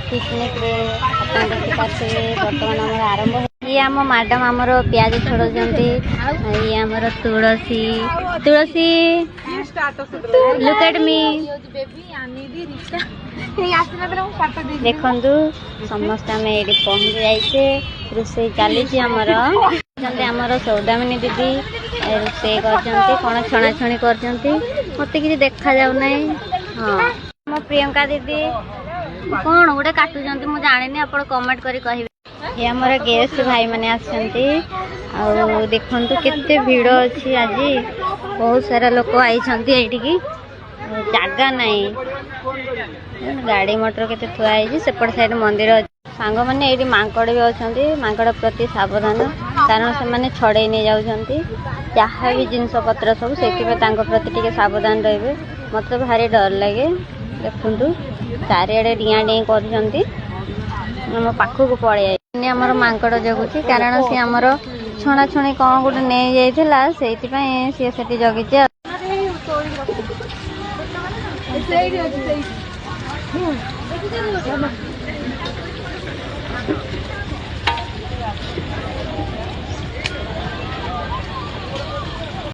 picnic देखिए बर्तमान आम आरंभ ये आम मैडम आमर प्याज छोड़ ये आमर तुलसी तुलसी लुक एट मी देखु समस्त आम ये पहुँच जाइए रोसे चली आमर सौदामिनी दीदी रोसे कौन छणाछणी कर मत कि देखा जाऊना हाँ मो प्रियंका दीदी कौन गोटे काटुंट मुझे जानी आप कमेंट करी कह ये आमर गेस्ट भाई मैंने आसछंती आ देखंतु केते भीड़ अच्छी आज बहुत सारा लोक आई की जगह नहीं गाड़ी मोटर के थुआई सेपट साइड मंदिर सांग मैंने ये मांकड़ भी अच्छा मांकड़ प्रति सावधान कारण से मैंने छड़े नहीं जाऊँगी जहाँ भी जिनस पत्र सब से प्रति टे सावधान रे मत तो भारी डर लगे देखु चारिड़े डिया डी कर पाखक पड़े आमर मांकड़ जगुची कारण सी आमर छणाछुणी कौन गोटे नहीं जाइला से जगी